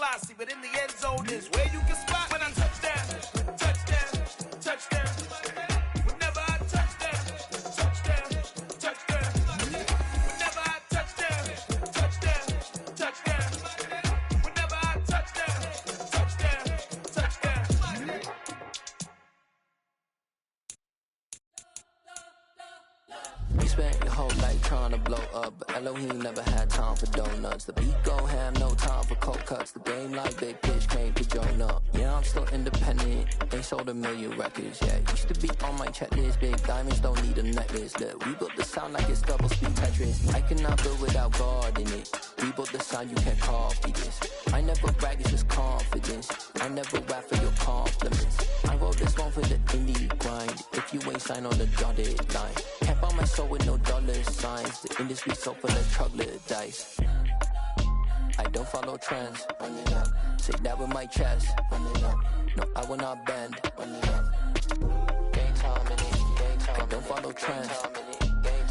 glossy, but in the end zone is where you can spot when I touchdown, touchdown, touchdown. Whenever I touchdown, touchdown, touchdown. Whenever I touchdown, touchdown, touchdown. Whenever I touchdown, touchdown, touchdown. You spent your whole life trying to blow up, but Elohim never had time for donuts. The beat go ham, no time for cold cuts. The game like Big Pitch came to join up. Yeah, I'm still independent, they sold 1 million records. Yeah, used to be on my checklist. Big diamonds don't need a necklace. Look, we built the sound like it's double speed Tetris. I cannot build without God in it. We built the sound, you can't copy this. I never brag, it's just confidence. I never rap for your compliments. I wrote this one for the indie grind. If you ain't signed on the dotted line, can't buy my soul with no dollar signs. The industry so full of troglodytes. I don't follow trends. Run it up. Say that with my chest. Run it up. No, I will not bend. Run it up. Game time in it. Game time. I don't follow trends.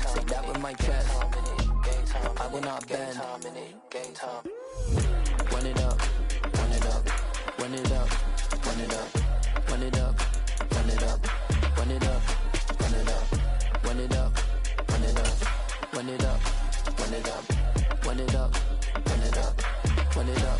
Say that with my chest. I will not bend. Game time. Run it up. Run it up. Run it up. Run it up. Run it up. Run it up. Run it up. Run it up. Run it up. Run it up. Run it up. Run it up. Run it up. Run it up. Run it up.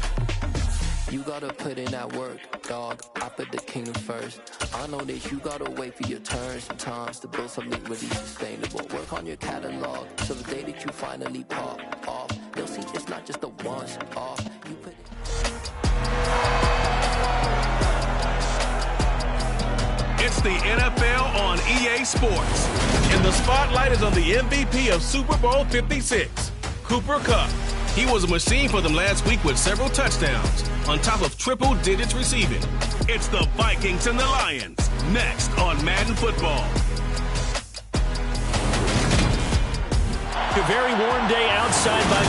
You gotta put in that work, dog. I put the kingdom first. I know that you gotta wait for your turn sometimes to build something really sustainable. Work on your catalog, so the day that you finally pop off, they'll see it's not just a once off. You put it. It's the NFL on EA Sports, and the spotlight is on the MVP of Super Bowl 56, Cooper Kupp. He was a machine for them last week with several touchdowns, on top of triple digits receiving. It's the Vikings and the Lions, next on Madden Football. A very warm day outside by...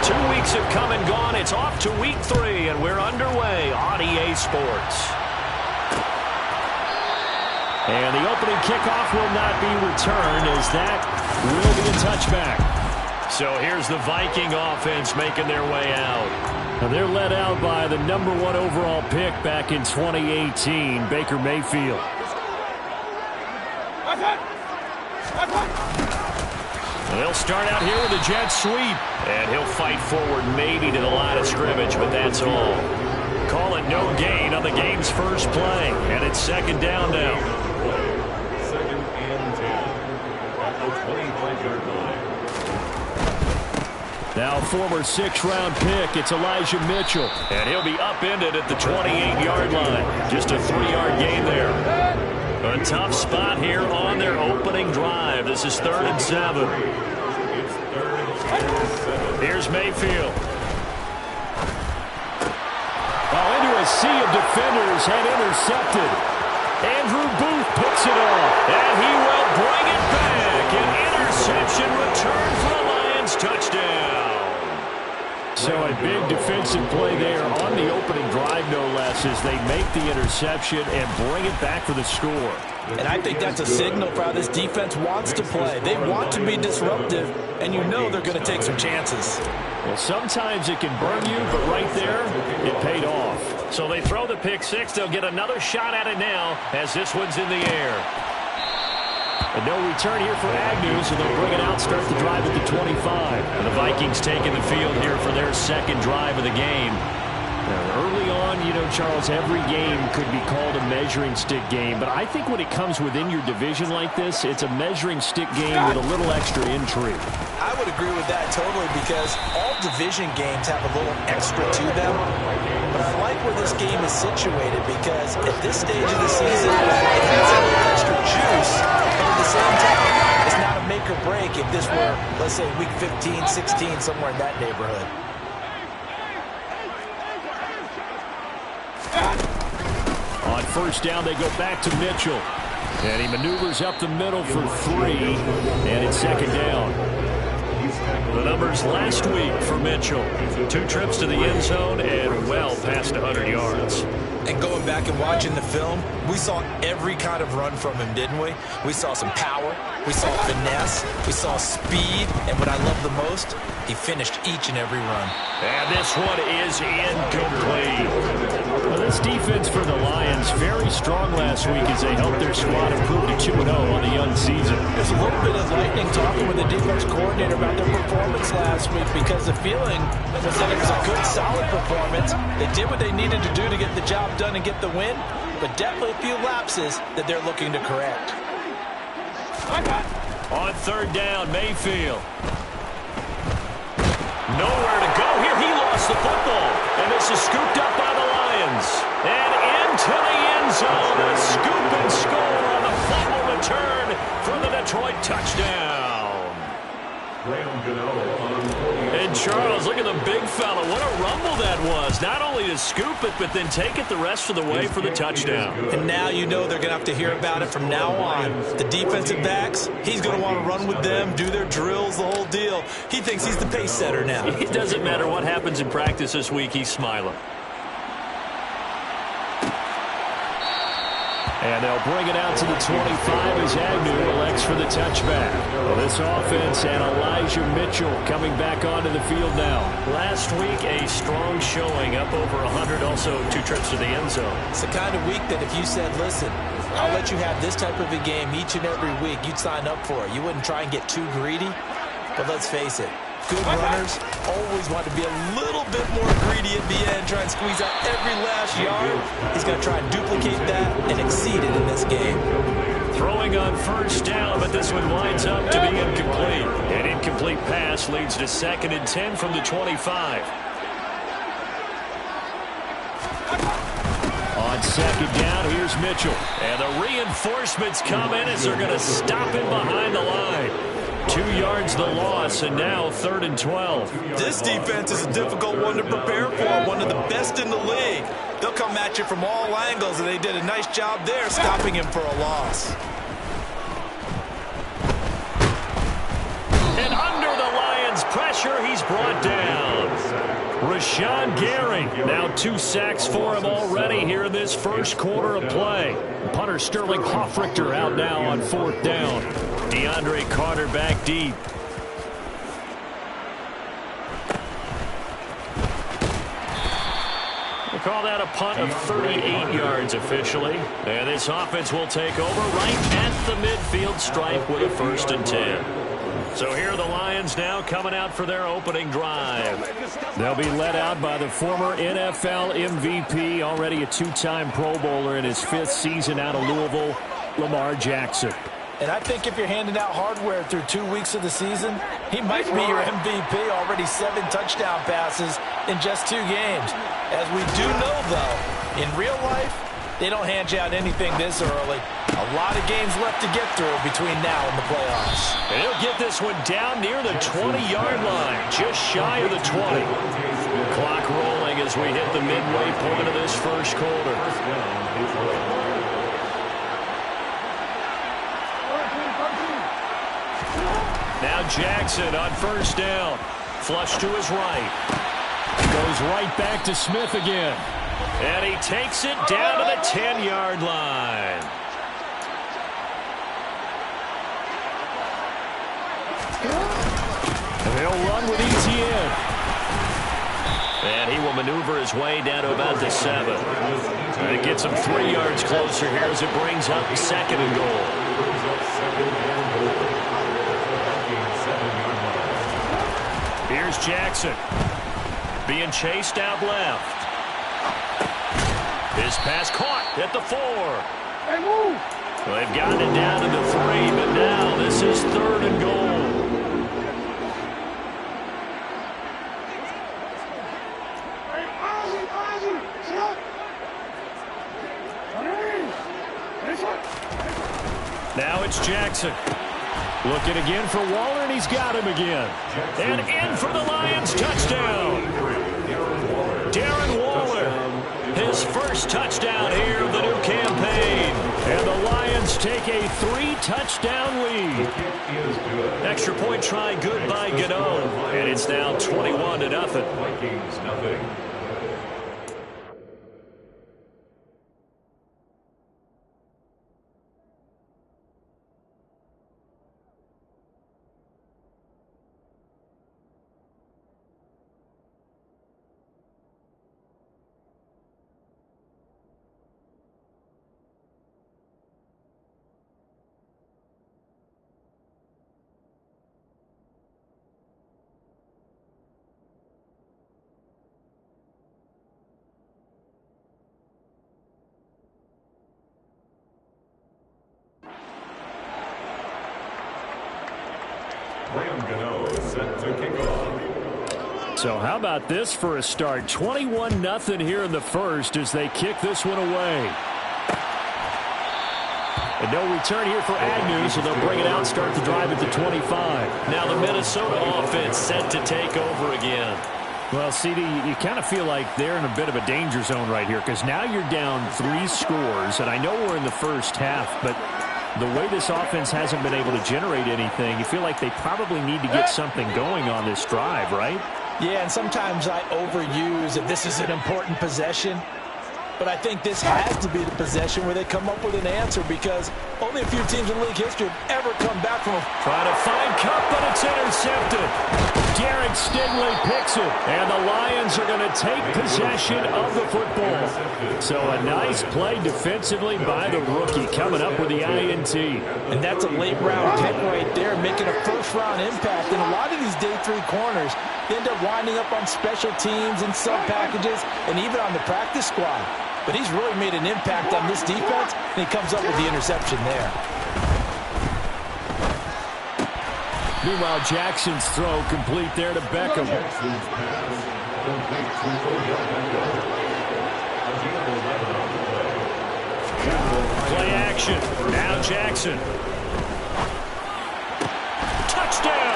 2 weeks have come and gone. It's off to week 3, and we're underway on EA Sports. And the opening kickoff will not be returned, as that will be a touchback. So here's the Viking offense making their way out. And they're led out by the number 1 overall pick back in 2018, Baker Mayfield. They'll start out here with a jet sweep. And he'll fight forward maybe to the line of scrimmage, but that's all. Call it no gain on the game's first play. And it's second down now. Second and 10 at the 25-yard line. Now former 6th-round pick, it's Elijah Mitchell. And he'll be upended at the 28-yard line. Just a 3-yard gain there. A tough spot here on their opening drive. This is 3rd and 7. It's 3rd and 7. Here's Mayfield. Oh, into a sea of defenders and intercepted. Andrew Booth picks it off. And he will bring it back. An interception return for the Lions. Touchdown. So a big defensive play there on the opening drive, no less, as they make the interception and bring it back for the score. And I think that's a signal for how this defense wants to play. They want to be disruptive, and you know they're going to take some chances. Well, sometimes it can burn you, but right there, it paid off. So they throw the pick six. They'll get another shot at it now as this one's in the air. And no return here for Agnew, so they'll bring it out, start the drive at the 25. And the Vikings taking the field here for their second drive of the game. Now, early on, you know, Charles, every game could be called a measuring stick game. But I think when it comes within your division like this, it's a measuring stick game with a little extra intrigue. I would agree with that totally, because all division games have a little extra to them. But I like where this game is situated, because at this stage of the season, it has a little extra juice. But at the same time, it's not a make or break if this were, let's say, week 15, 16, somewhere in that neighborhood. On first down, they go back to Mitchell. And he maneuvers up the middle for 3. And it's second down. The numbers last week for Mitchell. 2 trips to the end zone and well past 100 yards. And going back and watching the film, we saw every kind of run from him, didn't we? We saw some power, we saw finesse, we saw speed, and what I love the most, he finished each and every run. And this one is incomplete. Well, this defense for the Lions, very strong last week as they helped their squad improve to 2-0 on the young season. There's a little bit of lightning talking with the defense coordinator about their performance last week because the feeling was that it was a good, solid performance. They did what they needed to do to get the job done and get the win, but definitely a few lapses that they're looking to correct. On third down, Mayfield. Nowhere to go here. He lost the football. And this is scooped up by the Lions. And into the end zone. A scoop and score on the fumble return for the Detroit touchdown. And Charles, look at the big fella. What a rumble that was. Not only to scoop it, but then take it the rest of the way for the touchdown. And now you know they're going to have to hear about it from now on. The defensive backs, he's going to want to run with them, do their drills, the whole deal. He thinks he's the pace setter now. It doesn't matter what happens in practice this week, he's smiling. And they'll bring it out to the 25 as Agnew elects for the touchback. Well, this offense and Elijah Mitchell coming back onto the field now. Last week, a strong showing, up over 100, also 2 trips to the end zone. It's the kind of week that if you said, listen, I'll let you have this type of a game each and every week, you'd sign up for it. You wouldn't try and get too greedy. But let's face it, good runners always want to be a little bit more greedy at the end, try and squeeze out every last yard. He's going to try and duplicate that and exceed it in this game. Throwing on first down, but this one winds up to be incomplete. An incomplete pass leads to 2nd and 10 from the 25. On second down, here's Mitchell. And the reinforcements come in as they're going to stop him behind the line. 2 yards the loss, and now 3rd and 12. This defense is a difficult one to prepare for, one of the best in the league. They'll come at you from all angles, and they did a nice job there stopping him for a loss. And under the Lions' pressure, he's brought down. Rashawn Gary, now 2 sacks for him already here in this first quarter of play. Punter Sterling Hoffrichter out now on 4th down. DeAndre Carter back deep. We'll call that a punt of 38 yards officially. And this offense will take over right at the midfield stripe with a 1st and 10. So here are the Lions now coming out for their opening drive. They'll be led out by the former NFL MVP, already a 2-time Pro Bowler in his 5th season out of Louisville, Lamar Jackson. And I think if you're handing out hardware through 2 weeks of the season, he might be your MVP. Already 7 touchdown passes in just 2 games. As we do know, though, in real life, they don't hand you out anything this early. A lot of games left to get through between now and the playoffs. And he'll get this one down near the 20-yard line, just shy of the 20. Clock rolling as we hit the midway point of this first quarter. Now Jackson on first down. Flush to his right. Goes right back to Smith again. And he takes it down to the 10-yard line. And they'll run with ETN. And he will maneuver his way down to about the 7. And it gets him 3 yards closer here as it brings up 2nd and goal. Here's Jackson. Being chased out left. His pass caught at the 4. Well, they've gotten it down to the 3, but now this is 3rd and goal. Now it's Jackson. Looking again for Waller, and he's got him again. And in for the Lions touchdown. Darren Waller, his first touchdown here of the new campaign. And the Lions take a 3-touchdown lead. Extra point try good by Gano. And it's now 21-0. Graham Gano set to kick off. So how about this for a start? 21-0 here in the first as they kick this one away. And no return here for Agnew, so they'll bring it out, start the drive at the 25. Now the Minnesota offense set to take over again. Well, CD, you kind of feel like they're in a bit of a danger zone right here because now you're down 3 scores, and I know we're in the first half, but the way this offense hasn't been able to generate anything, you feel like they probably need to get something going on this drive, right? Yeah, and sometimes I overuse if this is an important possession. But I think this has to be the possession where they come up with an answer because only a few teams in league history have ever come back from a... Trying to find Cup, but it's intercepted. Garrett Stingley picks it, and the Lions are going to take possession of the football. So a nice play defensively by the rookie coming up with the INT. And that's a late-round pick right there, making a first-round impact. And a lot of these day 3 corners end up winding up on special teams and sub-packages and even on the practice squad. But he's really made an impact on this defense, and he comes up with the interception there. Meanwhile, Jackson's throw complete there to Beckham. Jackson's pass complete to Odell Beckham. Play action. Now Jackson. Touchdown!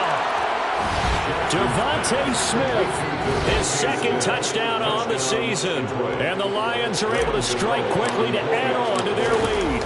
Devontae Smith, his second touchdown on the season. And the Lions are able to strike quickly to add on to their lead.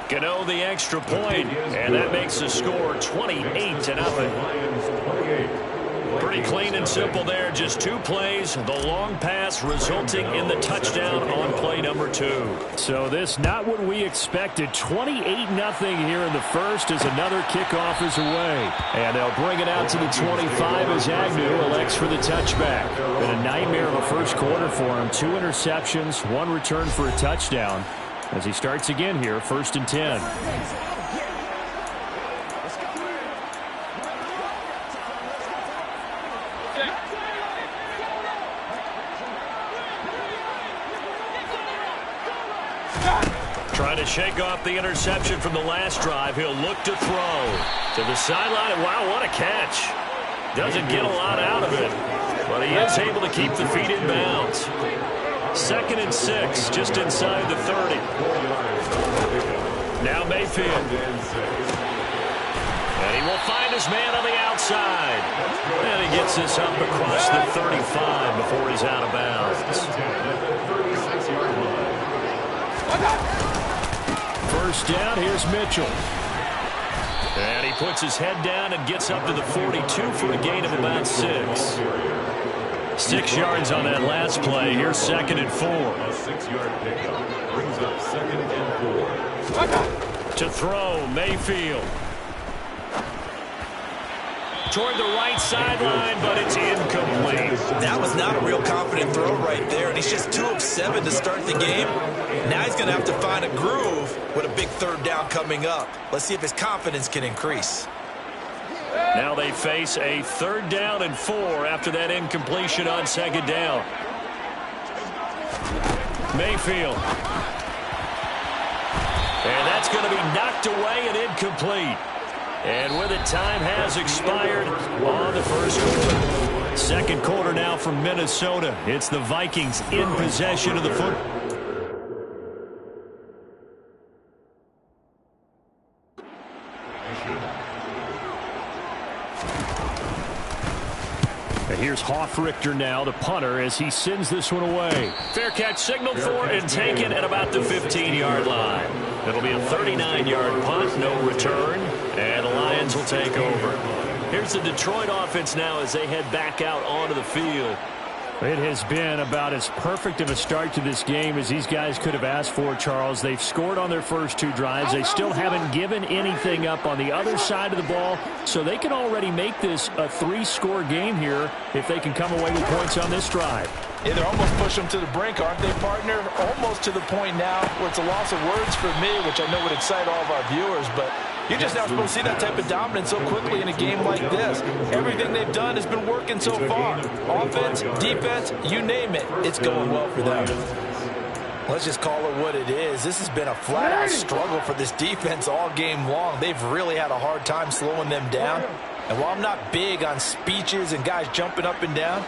Gano the extra point, and that makes the score 28-0. Pretty clean and simple there. Just 2 plays, the long pass resulting in the touchdown on play number 2. So this not what we expected. 28-0 here in the first as another kickoff is away. And they'll bring it out to the 25 as Agnew elects for the touchback. Been a nightmare of a first quarter for him. 2 interceptions, 1 return for a touchdown. As he starts again here, 1st and 10. Trying to shake off the interception from the last drive. He'll look to throw to the sideline. Wow, what a catch. Doesn't get a lot out of it, but he is able to keep the feet in bounds. 2nd and 6, just inside the 30. Now Mayfield. And he will find his man on the outside. And he gets this up across the 35 before he's out of bounds. First down, here's Mitchell. And he puts his head down and gets up to the 42 for a gain of about 6. 6 yards on that last play. Here's 2nd and 4. A 6-yard pickup brings up 2nd and 4. To throw, Mayfield. Toward the right sideline, but it's incomplete. That was not a real confident throw right there, and he's just 2 of 7 to start the game. Now he's going to have to find a groove with a big 3rd down coming up. Let's see if his confidence can increase. Now they face a 3rd down and 4 after that incompletion on 2nd down. Mayfield. And that's going to be knocked away and incomplete. And with it, time has expired on the first quarter. 2nd quarter now from Minnesota. It's the Vikings in possession of the football. Here's Hoffrichter now, the punter, as he sends this one away. Fair catch signaled for and taken at about the 15-yard line. It'll be a 39-yard punt, no return, and the Lions will take over. Here's the Detroit offense now as they head back out onto the field. It has been about as perfect of a start to this game as these guys could have asked for, Charles. They've scored on their first 2 drives. They still haven't given anything up on the other side of the ball, so they can already make this a 3-score game here if they can come away with points on this drive. Yeah, they're almost pushing them to the brink, aren't they, partner? Almost to the point now where it's a loss of words for me, which I know would excite all of our viewers, but you're just not supposed to see that type of dominance so quickly in a game like this. Everything they've done has been working so far. Offense, defense, you name it, it's going well for them. Let's just call it what it is. This has been a flat-out struggle for this defense all game long. They've really had a hard time slowing them down. And while I'm not big on speeches and guys jumping up and down,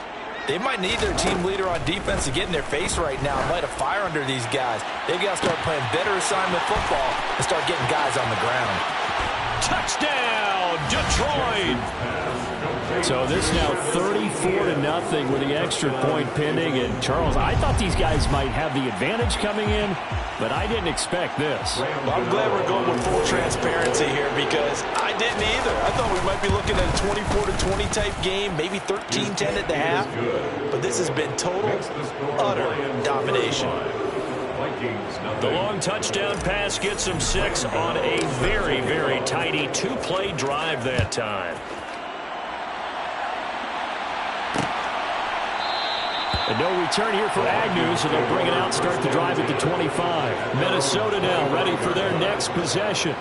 they might need their team leader on defense to get in their face right now and light a fire under these guys. They've got to start playing better assignment football and start getting guys on the ground. Touchdown, Detroit! So this now 34-0 with the extra point pending. And Charles, I thought these guys might have the advantage coming in, but I didn't expect this. Well, I'm glad we're going with full transparency here because I didn't either. I thought we might be looking at a 24-20 type game, maybe 13-10 at the half. But this has been total, utter domination. The long touchdown pass gets them 6 on a very, very tidy 2-play drive that time. And no return here for Agnew, so they'll bring it out, start the drive at the 25. Minnesota now ready for their next possession.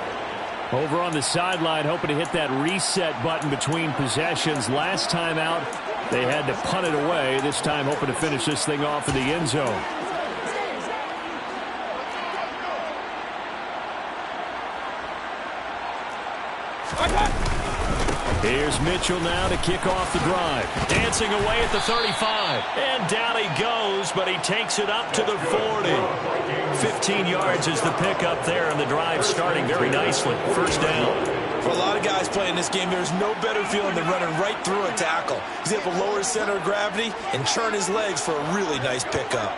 Over on the sideline, hoping to hit that reset button between possessions. Last time out, they had to punt it away. This time, hoping to finish this thing off in the end zone. Here's Mitchell now to kick off the drive. Dancing away at the 35. And down he goes, but he takes it up to the 40. 15 yards is the pickup there, and the drive starting very nicely. First down. For a lot of guys playing this game, there's no better feeling than running right through a tackle. He's able to lower his center of gravity and churn his legs for a really nice pickup.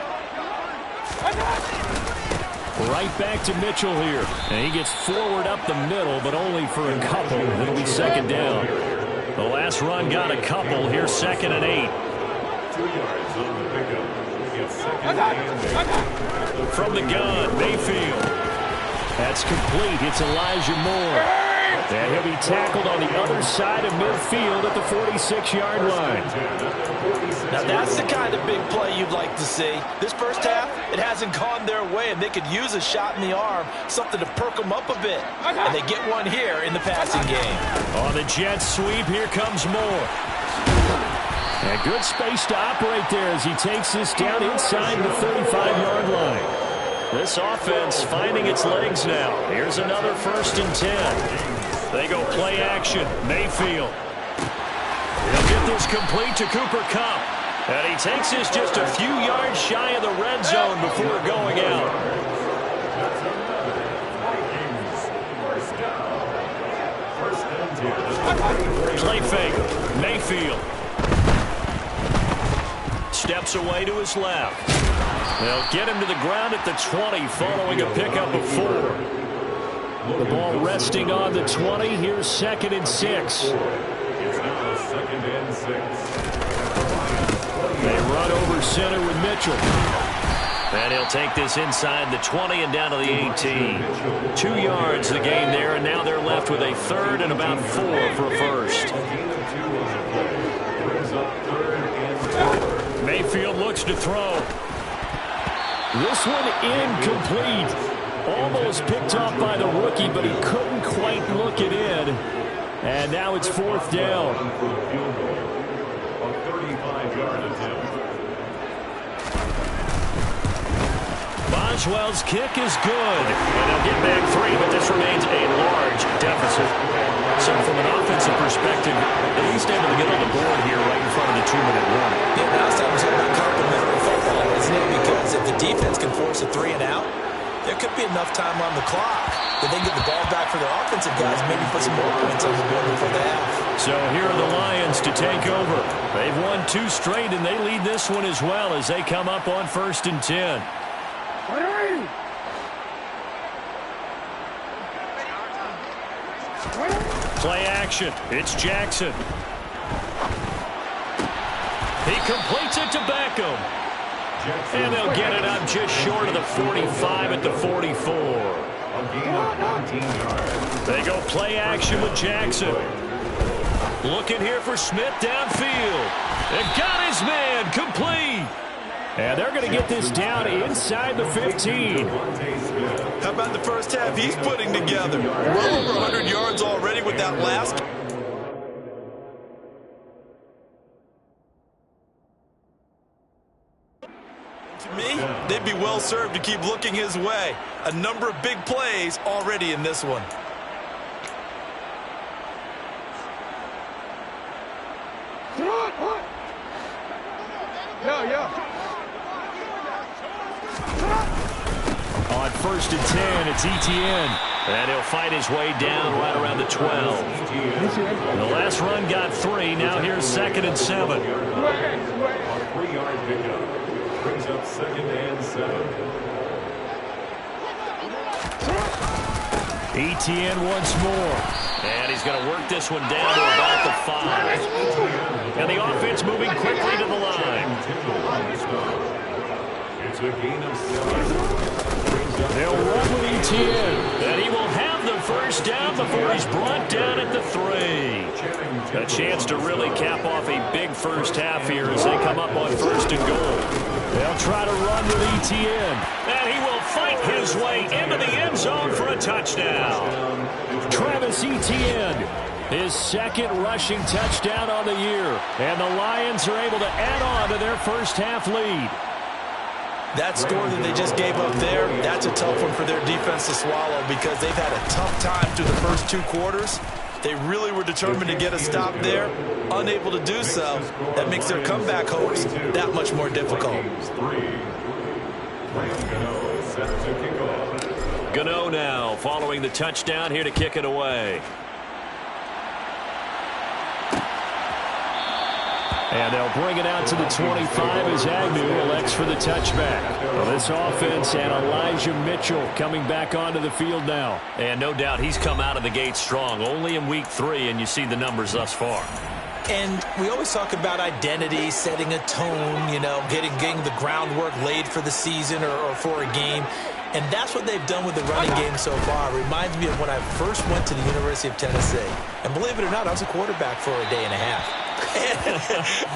Right back to Mitchell here. And he gets forward up the middle, but only for a couple. It'll be second down. The last run got a couple. Here's 2nd and 8. 2 yards on the pickup. It's 2nd and 8. From the gun, Mayfield. That's complete. It's Elijah Moore. And he'll be tackled on the other side of midfield at the 46-yard line. Now that's the kind of big play you'd like to see. This first half, it hasn't gone their way, and they could use a shot in the arm, something to perk them up a bit. And they get one here in the passing game. On the jet sweep, here comes Moore. And good space to operate there as he takes this down inside the 35-yard line. This offense finding its legs now. Here's another 1st and 10. They go play action. Mayfield. He'll get this complete to Cooper Kupp. And he takes this just a few yards shy of the red zone before going out. Play fake. Mayfield. Steps away to his left. They'll get him to the ground at the 20 following a pickup of 4. The ball resting on the 20. Here's 2nd and 6. It's now 2nd and 6. They run over center with Mitchell. And he'll take this inside the 20 and down to the 18. 2 yards the game there, and now they're left with a 3rd and about 4 for a first. Mayfield looks to throw. This one incomplete. Almost picked off by the rookie, but he couldn't quite look it in. And now it's 4th down. Boswell's kick is good. And they'll get back 3, but this remains a large deficit. So from an offensive perspective, at least able to get on the board here right in front of the 2-minute warning. Yeah, now it's time to talk about complementary football, isn't it? Because if the defense can force a 3 and out, there could be enough time on the clock that they can get the ball back for their offensive guys, maybe put some more points on the board before the half. So here are the Lions to take over. They've won 2 straight, and they lead this one as well as they come up on 1st and 10. Play action. It's Jackson. He completes it to Beckham. And they'll get it up just short of the 45 at the 44. They go play action with Jackson. Looking here for Smith downfield. And got his man complete. And they're going to get this down inside the 15. How about the first half he's putting together? Well over 100 yards already with that last. To me, they'd be well served to keep looking his way. A number of big plays already in this one. On 1st and 10, it's Etienne. And he'll fight his way down right around the 12. The last run got 3. Now here's 2nd and 7. 3-yard pickup. Brings up 2nd and 7. Etienne once more. And he's going to work this one down to about the 5. And the offense moving quickly to the line. It's a gain of 7. They'll run with Etienne. And he will have the first down before he's brought down at the 3. A chance to really cap off a big first half here as they come up on 1st and goal. They'll try to run with Etienne. And he will fight his way into the end zone for a touchdown. Travis Etienne, his 2nd rushing touchdown on the year. And the Lions are able to add on to their first half lead. That score that they just gave up there, that's a tough one for their defense to swallow because they've had a tough time through the first 2 quarters. They really were determined to get a stop there. Unable to do so, that makes their comeback hopes that much more difficult. Gano now following the touchdown here to kick it away. And they'll bring it out to the 25 as Agnew elects for the touchback. Well, this offense and Elijah Mitchell coming back onto the field now. And no doubt he's come out of the gate strong. Only in week 3, and you see the numbers thus far. And we always talk about identity, setting a tone, you know, getting the groundwork laid for the season or for a game. And that's what they've done with the running game so far. It reminds me of when I first went to the University of Tennessee. And believe it or not, I was a quarterback for a day and a half.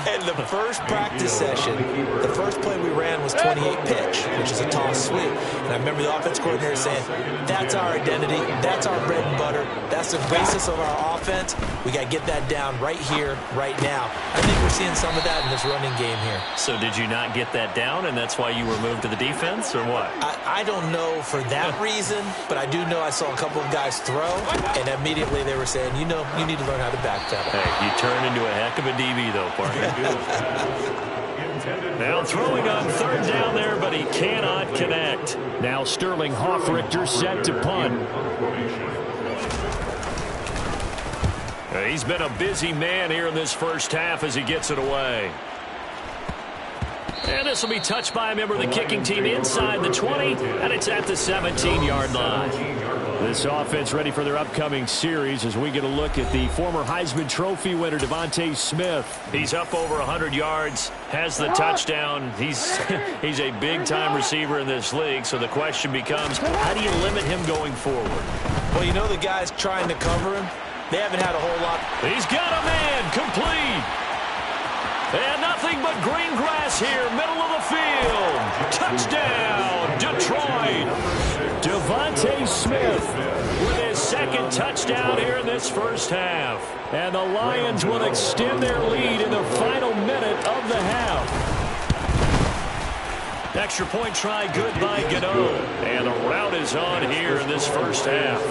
And the first practice session, the first play we ran was 28 pitch, which is a toss sweep. And I remember the offense coordinator saying, that's our identity, that's our bread and butter, that's the basis of our offense. We got to get that down right here, right now. I think we're seeing some of that in this running game here. So did you not get that down, and that's why you were moved to the defense, or what? I don't know for that reason, but I do know I saw a couple of guys throw, and immediately they were saying, you know, you need to learn how to backpedal. Hey, you turn into a heck of a DB, though, partner. Now throwing on 3rd down there, but he cannot connect. Now Sterling Hoffrichter set to punt. He's been a busy man here in this first half as he gets it away. And this will be touched by a member of the kicking team inside the 20, and it's at the 17-yard line. This offense ready for their upcoming series as we get a look at the former Heisman Trophy winner, Devontae Smith. He's up over 100 yards, has the touchdown. He's a big-time receiver in this league, so the question becomes, how do you limit him going forward? Well, you know the guys trying to cover him, they haven't had a whole lot. He's got a man, complete. And nothing but green grass here, middle of the field. Touchdown, Detroit. Devontae Smith with his 2nd touchdown here in this first half. And the Lions will extend their lead in the final minute of the half. Extra point try good by Gano. And the route is on here in this first half.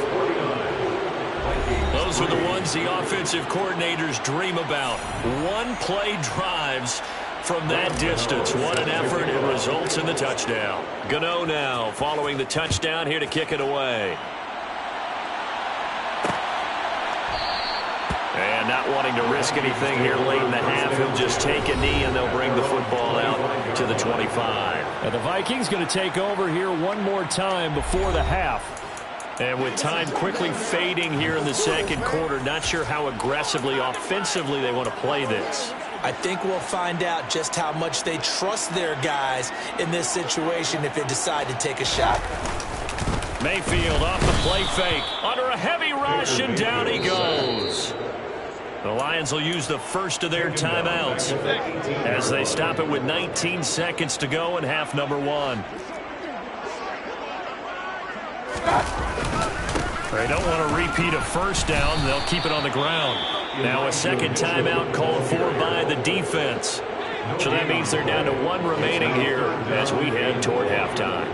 Those are the ones the offensive coordinators dream about. One-play drives from that distance. What an effort. It results in the touchdown. Gano now following the touchdown here to kick it away. And not wanting to risk anything here late in the half, he'll just take a knee and they'll bring the football out to the 25. And the Vikings going to take over here one more time before the half. And with time quickly fading here in the 2nd quarter, not sure how aggressively, offensively they want to play this. I think we'll find out just how much they trust their guys in this situation if they decide to take a shot. Mayfield off the play fake, under a heavy rush, and down he goes. The Lions will use the first of their timeouts as they stop it with 19 seconds to go in half number 1. They don't want to repeat a first down. They'll keep it on the ground. Now a 2nd timeout called for by the defense. So that means they're down to 1 remaining here as we head toward halftime.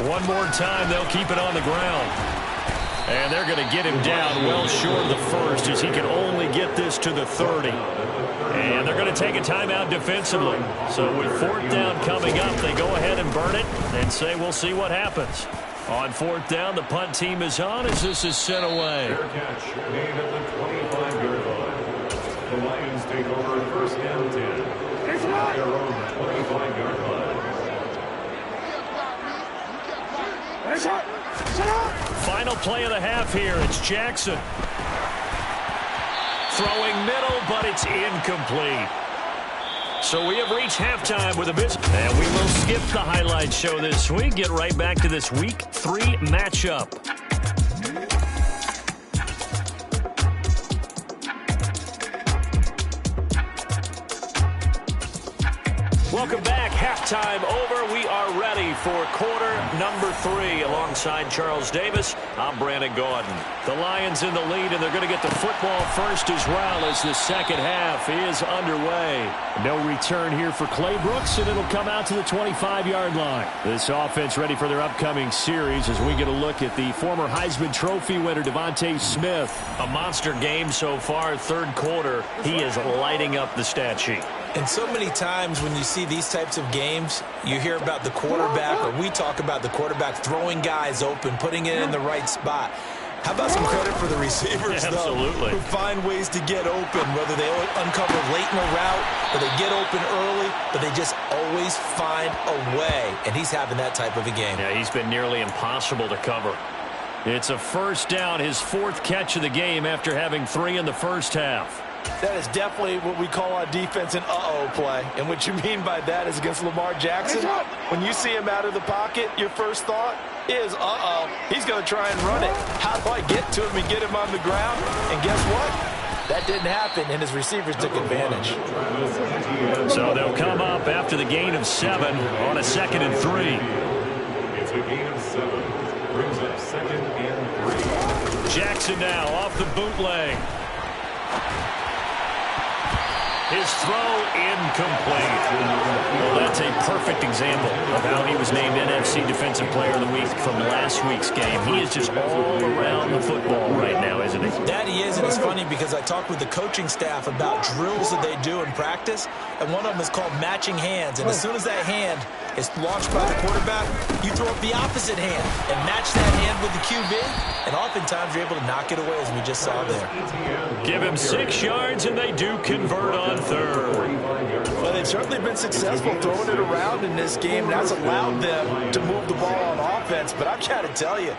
One more time, they'll keep it on the ground. And they're going to get him down well short of the first as he can only get this to the 30. And they're going to take a timeout defensively. So with 4th down coming up, they go ahead and burn it and say we'll see what happens. On 4th down, the punt team is on as this is sent away. Fair catch made at the 25-yard line. The Lions take over 1st and 10. Their own 25-yard line. Final play of the half here. It's Jackson. Throwing middle, but it's incomplete. So we have reached halftime with a bit. And we will skip the highlight show this week. Get right back to this Week 3 matchup. Welcome back. Halftime over. We are ready for quarter number 3 alongside Charles Davis. I'm Brandon Gordon. The Lions in the lead, and they're going to get the football first as well as the second half is underway. No return here for Clay Brooks, and it'll come out to the 25-yard line. This offense ready for their upcoming series as we get a look at the former Heisman Trophy winner, Devontae Smith. A monster game so far, 3rd quarter. He is lighting up the stat sheet. And so many times when you see these types of games, you hear about the quarterback, or we talk about the quarterback throwing guys open, putting it in the right spot. How about some credit for the receivers, Absolutely. though, who find ways to get open, whether they uncover late in a route or they get open early, but they just always find a way. And he's having that type of a game. Yeah, he's been nearly impossible to cover. It's a 1st down, his 4th catch of the game after having 3 in the first half. That is definitely what we call on defense an uh-oh play. And what you mean by that is against Lamar Jackson, when you see him out of the pocket, your first thought is, uh-oh, he's going to try and run it. How do I get to him and get him on the ground? And guess what? That didn't happen, and his receivers took advantage. So they'll come up after the gain of 7 on a 2nd and 3. It's a gain of 7. Brings up 2nd and 3. Jackson now off the bootleg. His throw incomplete. Well, that's a perfect example of how he was named NFC Defensive Player of the Week from last week's game. He is just all around the football right now, isn't he? That he is, and it's funny because I talked with the coaching staff about drills that they do in practice, and one of them is called matching hands. And as soon as that hand is launched by the quarterback, you throw up the opposite hand and match that hand with the QB, and oftentimes you're able to knock it away, as we just saw there. Give him 6 yards, and they do convert on 3rd. Well, they've certainly been successful throwing it around in this game, and that's allowed them to move the ball on offense. But I've got to tell you,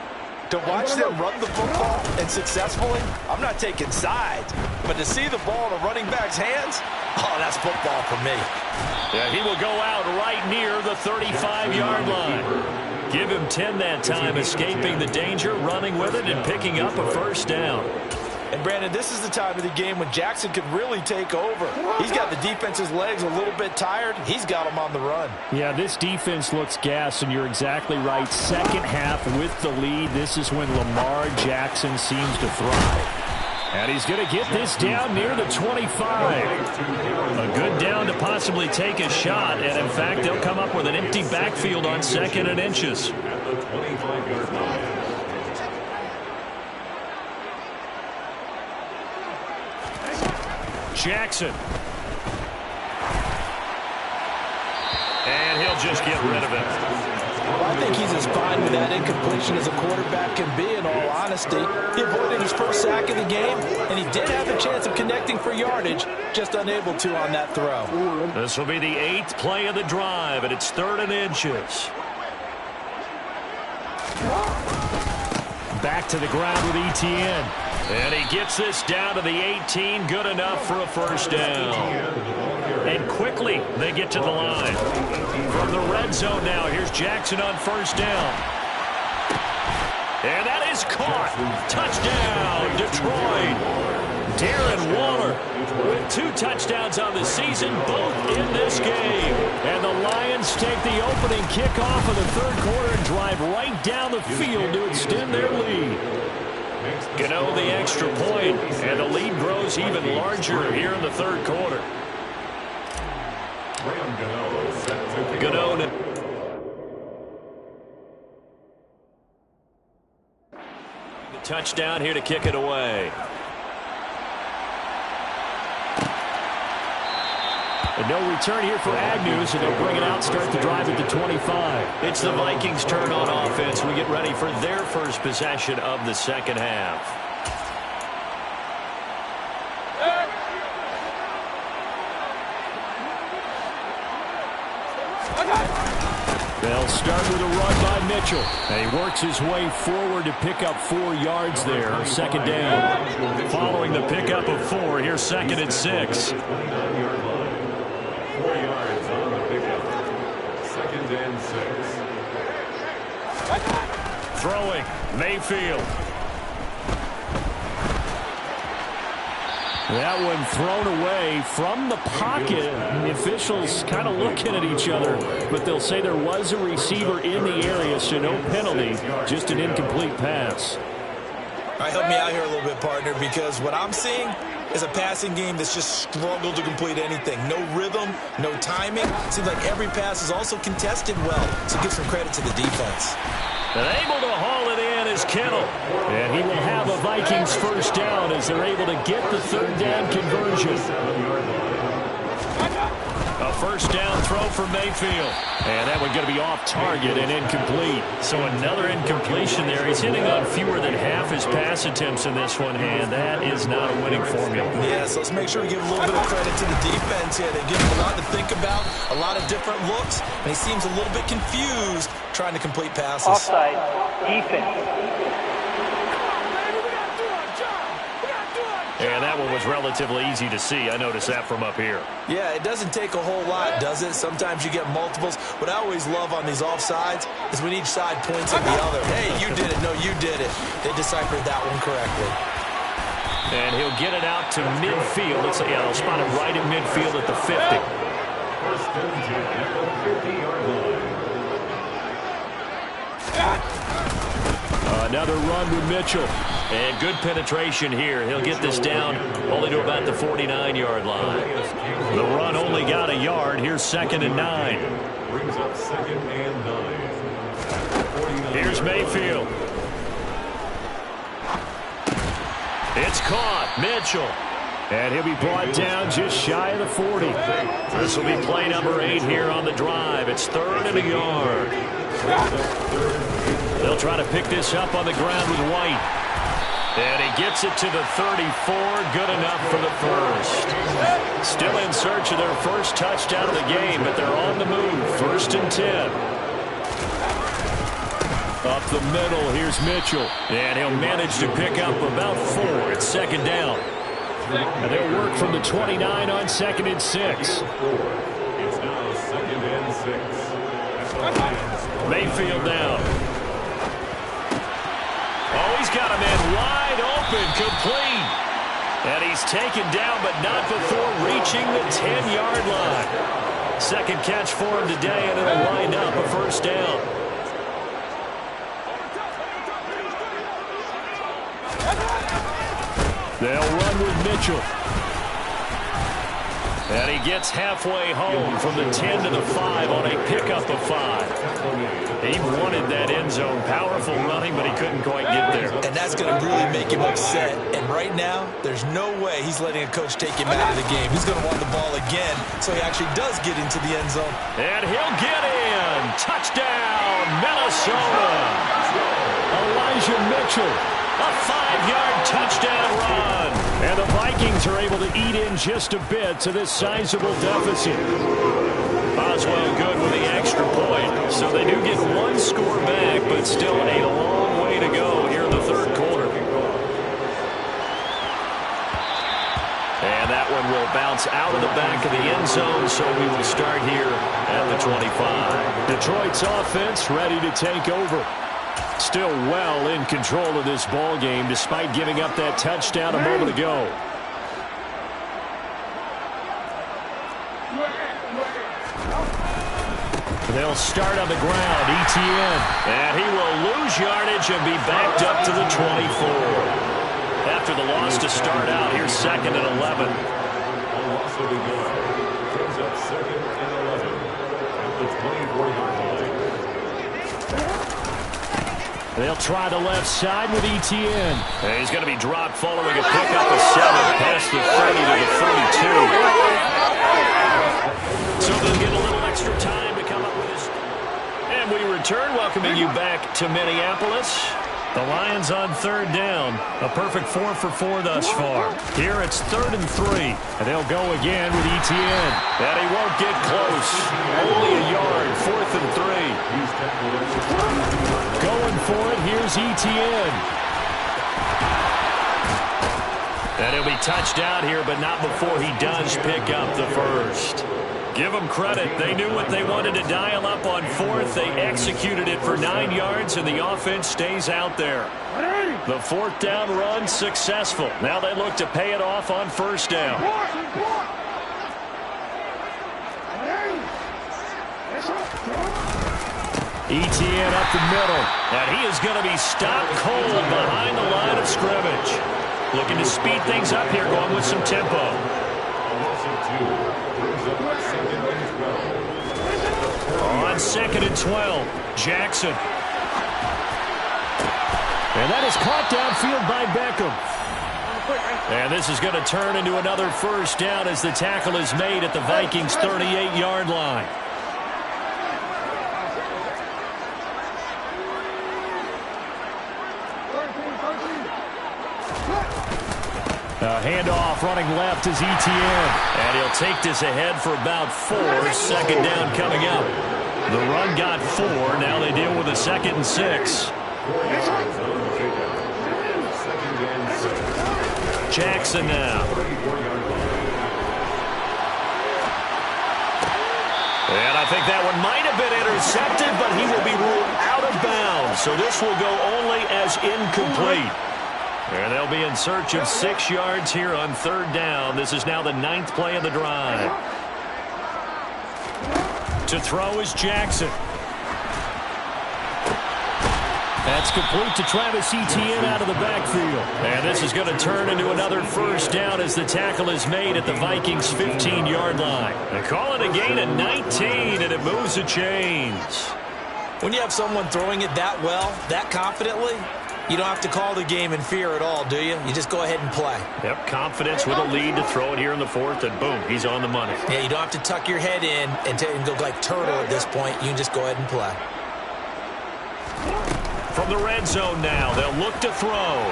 to watch them run the football and successfully, I'm not taking sides, but to see the ball in a running back's hands, oh, that's football for me. Yeah, he will go out right near the 35-yard line. Give him 10 that time, escaping the danger, running with it, and picking up a 1st down. And, Brandon, this is the time of the game when Jackson could really take over. He's got the defense's legs a little bit tired. He's got them on the run. Yeah, this defense looks gassed, and you're exactly right. Second half with the lead. This is when Lamar Jackson seems to thrive. And he's going to get this down near the 25. A good down to possibly take a shot. And, in fact, they'll come up with an empty backfield on 2nd and inches. At the 25-yard line. Jackson. And he'll just get rid of it. Well, I think he's as fine with that incompletion as a quarterback can be, in all honesty. He avoided his first sack of the game, and he did have a chance of connecting for yardage, just unable to on that throw. This will be the 8th play of the drive, and it's 3rd and inches. Back to the ground with Etienne. And he gets this down to the 18, good enough for a 1st down. And quickly, they get to the line. From the red zone now, here's Jackson on 1st down. And that is caught. Touchdown, Detroit. Darren Waller with 2 touchdowns on the season, both in this game. And the Lions take the opening kickoff of the 3rd quarter and drive right down the field to extend their lead. Gano the extra point, and the lead grows even larger here in the 3rd quarter. Gano. The touchdown here to kick it away. And no return here for Agnew, so they'll bring it out, start the drive at the 25. It's the Vikings' turn on offense. We get ready for their first possession of the second half. They'll start with a run by Mitchell. And he works his way forward to pick up 4 yards there. Second down. Following the pickup of 4, here's second and 6. 4 yards on the pickup. Second and 6. Throwing, Mayfield. That one thrown away from the pocket. The officials kind of looking at each other, but they'll say there was a receiver in the area, so no penalty, just an incomplete pass. All right, help me out here a little bit, partner, because what I'm seeing is a passing game that's just struggled to complete anything. No rhythm, no timing. Seems like every pass is also contested well, so give some credit to the defense. And able to haul it in is Kittle. And he will have a Vikings first down as they're able to get the third down conversion. A first down throw for Mayfield. And that one going to be off target and incomplete. So another incompletion there. He's hitting on fewer than half his pass attempts in this one, and that is not a winning formula. Yeah, so let's make sure we give a little bit of credit to the defense here. They give him a lot to think about, a lot of different looks, and he seems a little bit confused trying to complete passes. Offside, defense. And that one was relatively easy to see. I noticed that from up here. Yeah, it doesn't take a whole lot, does it? Sometimes you get multiples. What I always love on these offsides is when each side points at the other. Hey, you did it. No, you did it. They deciphered that one correctly. And he'll get it out to midfield. Looks like, yeah, they'll spot it right at midfield at the 50. First and 10 at the 50-yard line. Another run with Mitchell. And good penetration here. He'll get this down only to about the 49-yard line. The run only got a yard. Here's second and 9. Brings up second and 9. Here's Mayfield. It's caught. Mitchell. And he'll be brought down just shy of the 40. This will be play number 8 here on the drive. It's third and a yard. They'll try to pick this up on the ground with White. And he gets it to the 34. Good enough for the first. Still in search of their first touchdown of the game, but they're on the move. First and 10. Up the middle, here's Mitchell. And he'll manage to pick up about 4. It's second down. And they'll work from the 29 on second and 6. It's now second and 6. Mayfield down. Oh, he's got a man wide open, complete. And he's taken down, but not before reaching the 10-yard line. Second catch for him today, and it'll wind up a first down. They'll run with Mitchell. And he gets halfway home from the 10 to the 5 on a pickup of 5. He wanted that end zone. Powerful running, but he couldn't quite get there. And that's going to really make him upset. And right now, there's no way he's letting a coach take him out of the game. He's going to want the ball again, so he actually does get into the end zone. And he'll get in. Touchdown, Minnesota. Elijah Mitchell. A 5-yard touchdown run. And the Vikings are able to eat in just a bit to this sizable deficit. Boswell good with the extra point. So they do get one score back, but still a long way to go here in the third quarter. And that one will bounce out of the back of the end zone, so we will start here at the 25. Detroit's offense ready to take over. Still well in control of this ball game despite giving up that touchdown a moment ago. They'll start on the ground. ETN. And he will lose yardage and be backed up to the 24. After the loss to start out, here's second and 11. A loss of the yard. Brings up Second and 11 at the 24-yard line. They'll try the left side with Etienne. And he's going to be dropped following a pickup of 7 past the 30 to the 32. So they'll get a little extra time to come up with this. And we return, welcoming you back to Minneapolis. The Lions on 3rd down. A perfect 4 for 4 thus far. Here it's 3rd and 3. And they'll go again with Etienne. And he won't get close. Only a yard. 4th and 3. Going for it. Here's Etienne. And he'll be touched out here, but not before he does pick up the first. Give them credit. They knew what they wanted to dial up on 4th. They executed it for 9 yards, and the offense stays out there. The 4th down run successful. Now they look to pay it off on 1st down. Etienne up the middle. And he is going to be stopped cold behind the line of scrimmage. Looking to speed things up here, going with some tempo. On 2nd and 12, Jackson. And that is caught downfield by Beckham. And this is going to turn into another 1st down as the tackle is made at the Vikings' 38-yard line. A handoff running left is Etienne. And he'll take this ahead for about 4. 2nd down coming up. The run got 4. Now they deal with a 2nd and 6. Jackson now. And I think that one might have been intercepted, but he will be ruled out of bounds. So this will go only as incomplete. And they'll be in search of 6 yards here on 3rd down. This is now the 9th play of the drive. To throw is Jackson. That's complete to Travis Etienne out of the backfield. And this is going to turn into another 1st down as the tackle is made at the Vikings' 15-yard line. They call it a gain of 19, and it moves the chains. When you have someone throwing it that well, that confidently, you don't have to call the game in fear at all, do you? You just go ahead and play. Yep, confidence with a lead to throw it here in the 4th, and boom, he's on the money. Yeah, you don't have to tuck your head in and go like turtle at this point. You can just go ahead and play. From the red zone now, they'll look to throw.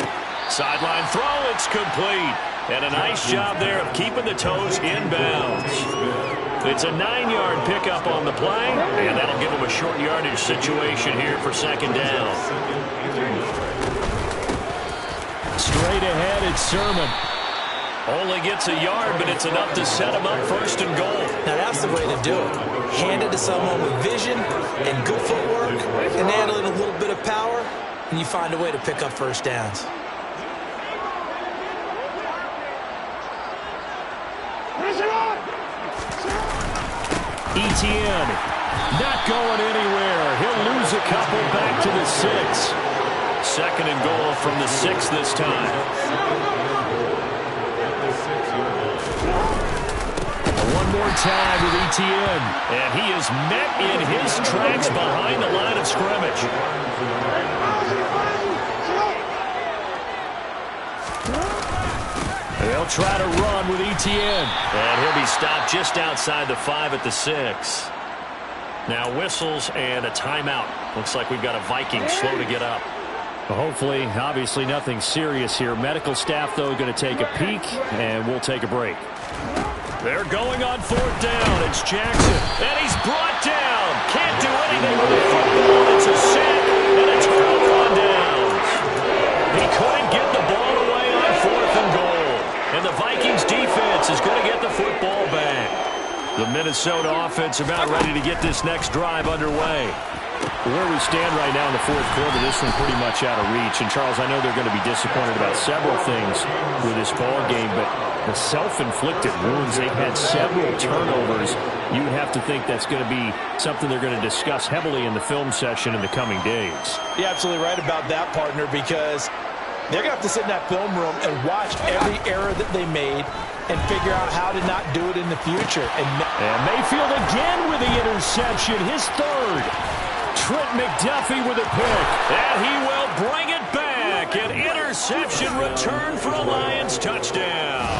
Sideline throw, it's complete. And a nice job there of keeping the toes inbounds. It's a 9-yard pickup on the play, and that'll give them a short yardage situation here for 2nd down. Straight ahead, it's Sermon. Only gets a yard, but it's enough to set him up 1st and goal. Now that's the way to do it. Hand it to someone with vision and good footwork, and add in a little bit of power, and you find a way to pick up 1st downs. Etienne not going anywhere. He'll lose a couple back to the 6. 2nd and goal from the 6 this time. One more time with Etienne. And he is met in his tracks behind the line of scrimmage. They'll try to run with Etienne. And he'll be stopped just outside the 5 at the 6. Now whistles and a timeout. Looks like we've got a Viking slow to get up. Well, hopefully, obviously nothing serious here. Medical staff, though, going to take a peek, and we'll take a break. They're going on 4th down. It's Jackson. And he's brought down. Can't do anything with the football. It's a sack and a turnover on downs. He couldn't get the ball away on 4th and goal. And the Vikings defense is going to get the football back. The Minnesota offense about ready to get this next drive underway. Where we stand right now in the 4th quarter, this one pretty much out of reach. And, Charles, I know they're going to be disappointed about several things with this ball game, but the self-inflicted wounds, they've had several turnovers. You would have to think that's going to be something they're going to discuss heavily in the film session in the coming days. You're absolutely right about that, partner, because They're going to have to sit in that film room and watch every error that they made and figure out how to not do it in the future. And Mayfield again with the interception, his third. Trent McDuffie with a pick. And he will bring it back. An interception return for a Lions touchdown.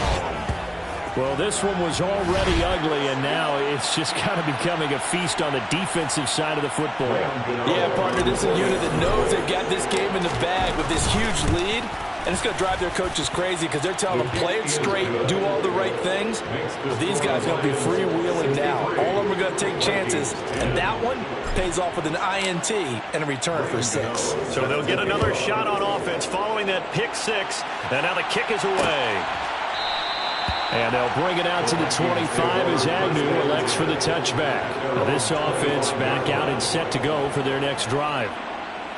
Well, this one was already ugly, and now it's just kind of becoming a feast on the defensive side of the football. Yeah, partner, this is a unit that knows they've got this game in the bag with this huge lead, and it's going to drive their coaches crazy because they're telling them, play it straight, do all the right things. But these guys are going to be freewheeling now. All of them are going to take chances, and that one pays off with an INT and a return for 6. So they'll get another shot on offense following that pick 6, and now the kick is away. And they'll bring it out to the 25 as Agnew elects for the touchback. Now this offense back out and set to go for their next drive.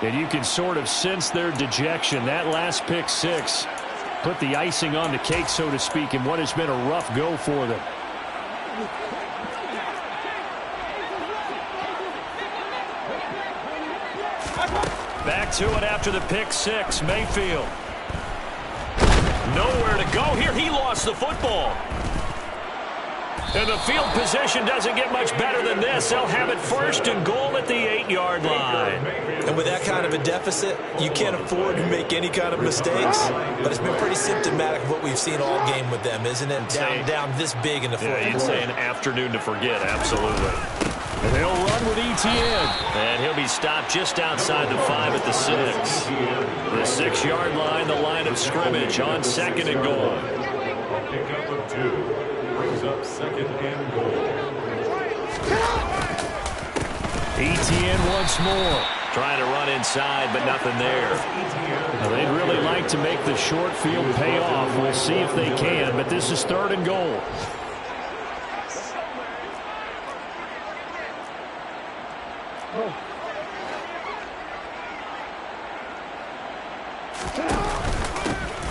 And you can sort of sense their dejection. That last pick 6 put the icing on the cake, so to speak, in what has been a rough go for them. Back to it after the pick 6, Mayfield. Nowhere to go here. He lost the football. And the field position doesn't get much better than this. They'll have it first and goal at the 8-yard line. And with that kind of a deficit, you can't afford to make any kind of mistakes. But it's been pretty symptomatic of what we've seen all game with them, isn't it? Down this big in the fourth quarter. You'd say an afternoon to forget, absolutely. And they'll run with Etienne. And he'll be stopped just outside the 5 at the 6. The 6-yard line, the line of scrimmage on 2nd and goal. A pickup of 2 brings up 2nd and goal. Etienne once more. Trying to run inside, but nothing there. Now, they'd really like to make the short field pay off. We'll see if they can, but this is 3rd and goal.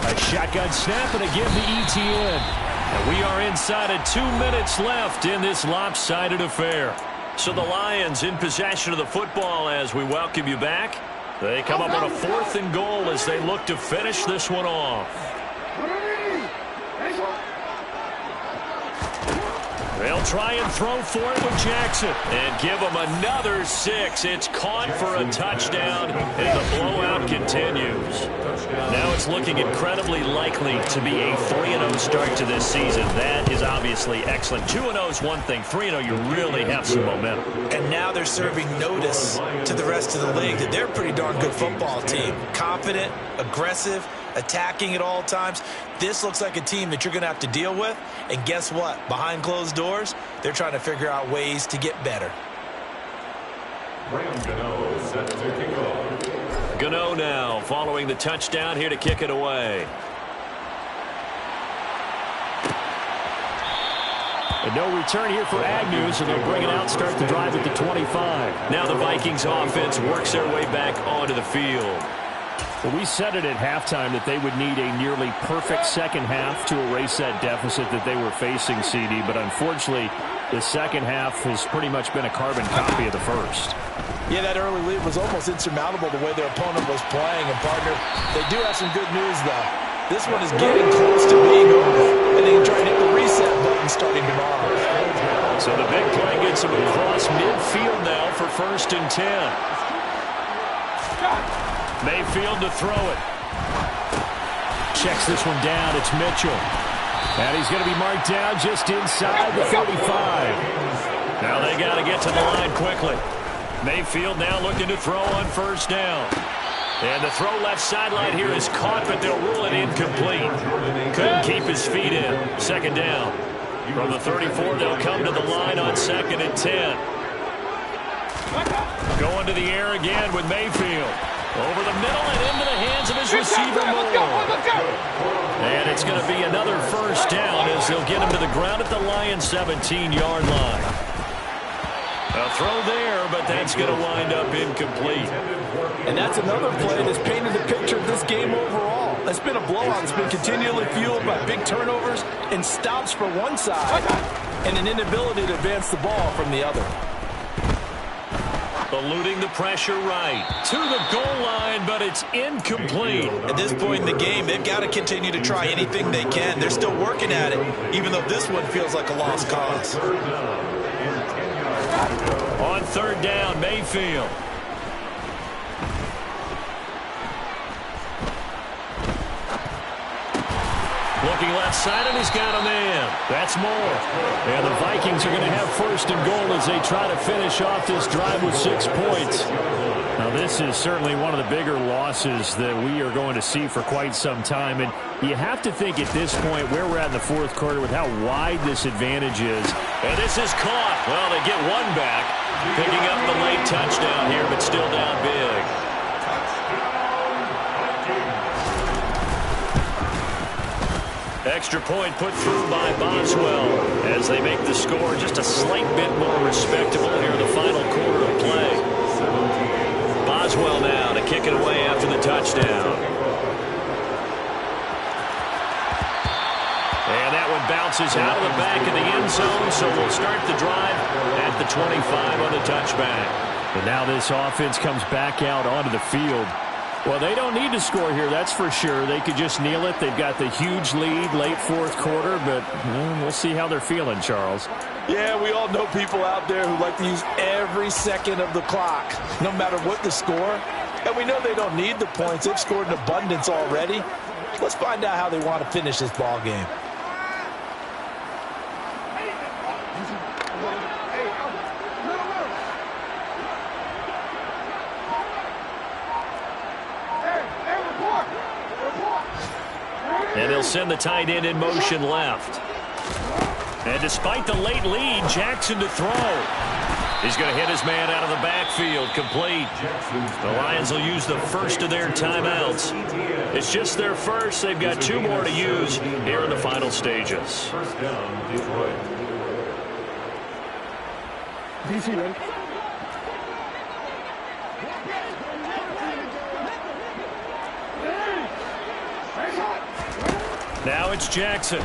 A shotgun snap, and again to Etienne. And we are inside of 2 minutes left in this lopsided affair. So the Lions in possession of the football as we welcome you back. They come up on a 4th and goal as they look to finish this one off. They'll try and throw for it with Jackson. And give them another 6. It's caught for a touchdown, and the blowout continues. Now it's looking incredibly likely to be a 3-0 start to this season. That is obviously excellent. 2-0 is one thing. 3-0, you really have some momentum. And now they're serving notice to the rest of the league that they're a pretty darn good football team. Confident, aggressive, attacking at all times. This looks like a team that you're going to have to deal with. And guess what? Behind closed doors, they're trying to figure out ways to get better. Gano set to kick off. Gano now following the touchdown here to kick it away. And no return here for Agnew, so they'll bring it out, start the drive at the 25. Now the Vikings offense works their way back onto the field. Well, we said it at halftime that they would need a nearly perfect second half to erase that deficit that they were facing, CD. But unfortunately, the second half has pretty much been a carbon copy of the first. Yeah, that early lead was almost insurmountable the way their opponent was playing. And, partner, they do have some good news, though. This one is getting close to being over. And they can try and hit the reset button starting tomorrow. So the big play gets them across midfield now for 1st and 10. Mayfield to throw it. Checks this one down. It's Mitchell. And he's going to be marked down just inside the 35. Now they got to get to the line quickly. Mayfield now looking to throw on 1st down. And the throw left sideline here is caught, but they'll rule it incomplete. Couldn't keep his feet in. 2nd down. From the 34, they'll come to the line on 2nd and 10. Going to the air again with Mayfield. Over the middle and into the hands of his receiver, Moore. And it's going to be another 1st down as they'll get him to the ground at the Lions' 17-yard line. A throw there, but that's going to wind up incomplete. And that's another play that's painted the picture of this game overall. It's been a blowout. It's been continually fueled by big turnovers and stops for one side and an inability to advance the ball from the other. eluding the pressure right. To the goal line, but it's incomplete. At this point in the game, they've got to continue to try anything they can. They're still working at it, even though this one feels like a lost cause. On third down, Mayfield. Looking left side, and he's got a man. That's more. And the Vikings are going to have first and goal as they try to finish off this drive with 6 points. Now, this is certainly one of the bigger losses that we are going to see for quite some time. And you have to think at this point where we're at in the fourth quarter with how wide this advantage is. And this is caught. Well, they get one back. Picking up the late touchdown here, but still down big. Extra point put through by Boswell as they make the score just a slight bit more respectable here in the final quarter of play. Boswell now to kick it away after the touchdown. And that one bounces out of the back of the end zone, so we'll start the drive at the 25 on the touchback. And now this offense comes back out onto the field. Well, they don't need to score here, that's for sure. They could just kneel it. They've got the huge lead late fourth quarter, but we'll see how they're feeling, Charles. Yeah, we all know people out there who like to use every second of the clock, no matter what the score. And we know they don't need the points. They've scored in abundance already. Let's find out how they want to finish this ball game. And they'll send the tight end in motion left. And despite the late lead, Jackson to throw. He's going to hit his man out of the backfield, complete. The Lions will use the first of their timeouts. It's just their first. They've got 2 more to use here in the final stages. First down, Detroit. Now it's Jackson.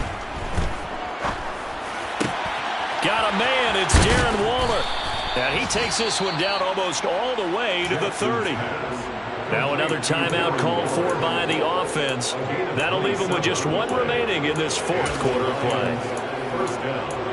Got a man. It's Darren Waller. And he takes this one down almost all the way to the 30. Now another timeout called for by the offense. That'll leave them with just 1 remaining in this fourth quarter of play. First down.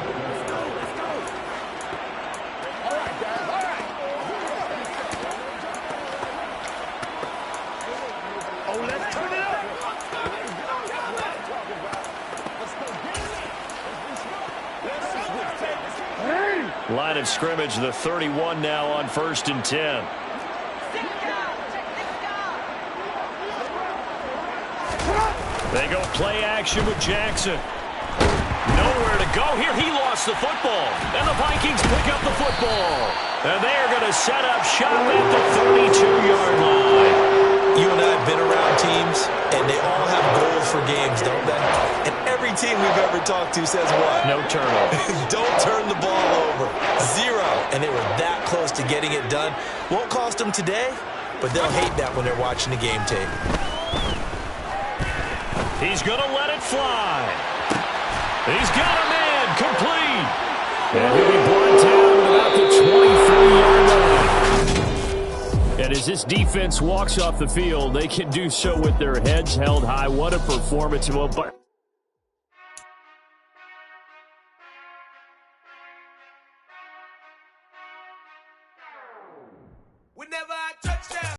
Line of scrimmage, the 31 now on 1st and 10. They go play action with Jackson. Nowhere to go here. He lost the football. And the Vikings pick up the football. And they are going to set up shop at the 32-yard line. You and I have been around teams, and they all have goals for games, don't they? And every team we've ever talked to says what? No turnovers. Don't turn the ball over. 0. And they were that close to getting it done. Won't cost them today, but they'll hate that when they're watching the game tape. He's going to let it fly. He's got a man, complete. And he'll be brought down about the 23-yard line. And as this defense walks off the field, they can do so with their heads held high. What a performance. Well, but